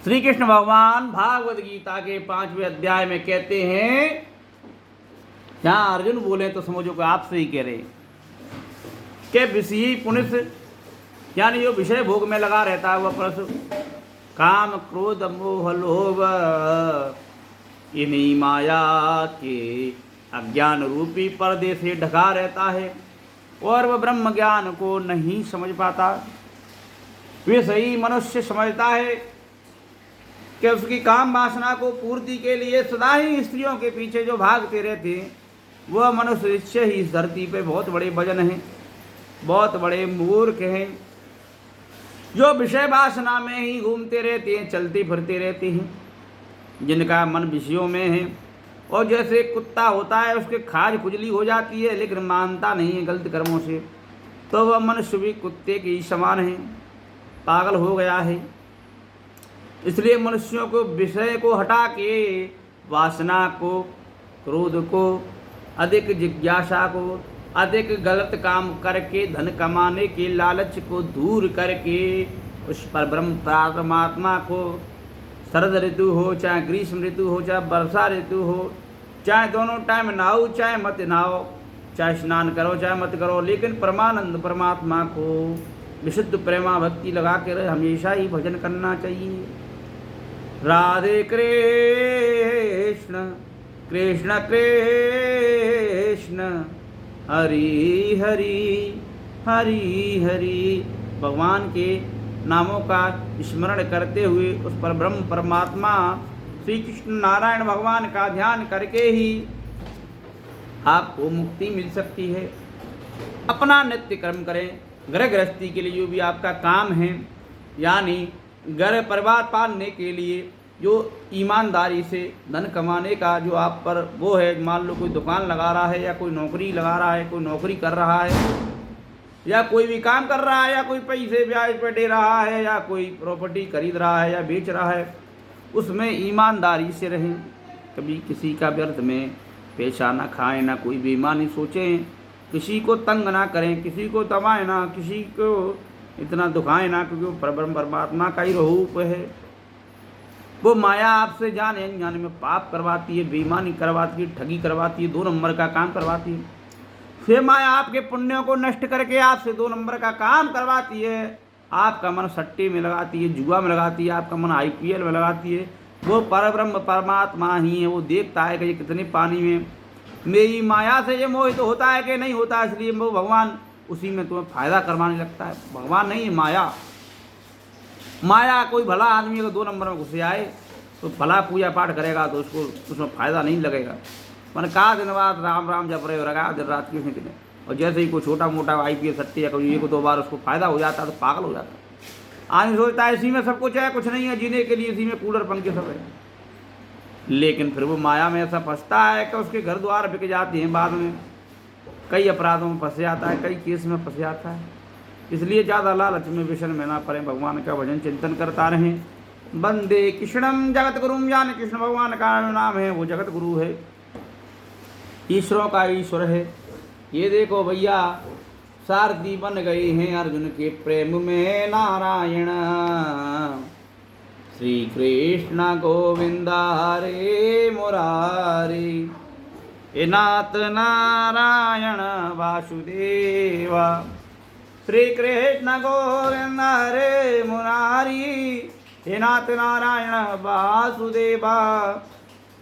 श्री कृष्ण भगवान भागवत गीता के 5वें अध्याय में कहते हैं, यहाँ अर्जुन बोले तो समझो कि आपसे ही कह रहे कि विषयी पुनिस यानी जो विषय भोग में लगा रहता है वह पुरुष काम क्रोध मोह लोभ इन्हीं माया के अज्ञान रूपी पर्दे से ढका रहता है और वह ब्रह्म ज्ञान को नहीं समझ पाता। वे सही मनुष्य समझता है कि उसकी काम वासना को पूर्ति के लिए सदा ही स्त्रियों के पीछे जो भागते रहते हैं वह मनुष्य निश्चय ही इस धरती पे बहुत बड़े वजन हैं, बहुत बड़े मूर्ख हैं, जो विषय वासना में ही घूमते रहते हैं, चलते फिरते रहते हैं, जिनका मन विषयों में है। और जैसे कुत्ता होता है उसके खाज खुजली हो जाती है लेकिन मानता नहीं है गलत कर्मों से, तो वह मनुष्य भी कुत्ते के ही समान है, पागल हो गया है। इसलिए मनुष्यों को विषय को हटा के वासना को, क्रोध को, अधिक जिज्ञासा को, अधिक गलत काम करके धन कमाने के लालच को दूर करके उस पर ब्रह्म परमात्मा को, शरद ऋतु हो चाहे ग्रीष्म ऋतु हो चाहे वर्षा ऋतु हो, चाहे दोनों टाइम नहाओ चाहे मत नहाओ, चाहे स्नान करो चाहे मत करो, लेकिन परमानंद परमात्मा को विशुद्ध प्रेमा भक्ति लगा कर हमेशा ही भजन करना चाहिए। राधे कृष्ण कृष्ण कृष्ण हरि हरि हरि हरि। भगवान के नामों का स्मरण करते हुए उस पर ब्रह्म परमात्मा श्री कृष्ण नारायण भगवान का ध्यान करके ही आपको मुक्ति मिल सकती है। अपना नित्य कर्म करें। गृह गृहस्थी के लिए जो भी आपका काम है, यानी घर परिवार पालने के लिए जो ईमानदारी से धन कमाने का जो आप पर वो है, मान लो कोई दुकान लगा रहा है या कोई नौकरी लगा रहा है, कोई नौकरी कर रहा है या कोई भी काम कर रहा है या कोई पैसे ब्याज पर दे रहा है या कोई प्रॉपर्टी खरीद रहा है या बेच रहा है, उसमें ईमानदारी से रहें। कभी किसी का व्यर्थ में पैसा ना खाएं, ना कोई बेईमानी सोचें, किसी को तंग ना करें, किसी को दबाएं ना, किसी को इतना दुखाएं ना, क्योंकि वो परमात्मा का ही रूप है। वो माया आपसे जाने अनजाने में पाप करवाती है, बेईमानी करवाती है, ठगी करवाती है, 2 नंबर का काम करवाती है। फिर माया आपके पुण्यों को नष्ट करके आपसे 2 नंबर का काम करवाती है। आपका मन सट्टे में लगाती है, जुआ में लगाती है, आपका मन IPL में लगाती है। वो परब्रह्म परमात्मा ही है, वो देखता है कि ये कितने पानी में, मेरी माया से ये मोहित होता है कि नहीं होता, इसलिए वो भगवान उसी में तुम्हें फायदा करवाने लगता है। भगवान नहीं, माया। माया कोई भला आदमी अगर 2 नंबर में घुसे आए तो भला पूजा पाठ करेगा तो उसको उसमें फ़ायदा नहीं लगेगा। मैंने कहा दिन रात राम राम जप रहे हो रहा दिन रात किसी दिन, और जैसे ही कोई छोटा मोटा IPL सट्टे या कोई 1-2 बार उसको फ़ायदा हो जाता है तो पागल हो जाता है। आदमी सोचता है इसी में सब कुछ है, कुछ नहीं है, जीने के लिए इसी में कूलर पंखे सब है। लेकिन फिर वो माया में ऐसा फंसता है कि उसके घर द्वार बिक जाते हैं, बाद में कई अपराधों में फंस जाता है, कई केस में फंस जाता है। इसलिए ज़्यादा लालच में विषय में ना पड़े, भगवान का भजन चिंतन करता रहें। वंदे कृष्णम जगत गुरुम, यानी कृष्ण भगवान का नाम है वो जगत गुरु है, ईश्वरों का ईश्वर है। ये देखो भैया, सारथी बन गए हैं अर्जुन के प्रेम में नारायण। श्री कृष्ण गोविंद हरे मुरारी, हे नाथ नारायण वासुदेवा। श्री कृष्ण गोविंद हरे मुरारी, हे नाथ नारायण वासुदेवा।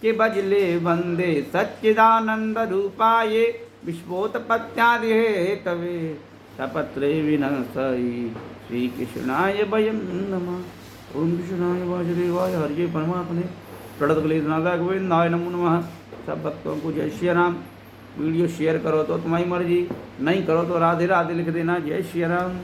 के बजले वंदे सच्चिदानंद रूपाये, विश्वोत्पत्त्यादि हेतवे तपत्रे विनश्यति। श्री कृष्णाय वयं नमः। ओम कृष्णाय वासुदेवाय हरे परमात्मने प्रणतकलेशनाथाय गोविंदाय नमो नमः। सब भक्तों को जय श्री राम। वीडियो शेयर करो तो तुम्हारी मर्जी, नहीं करो तो राधे राधे लिख देना। जय श्री राम।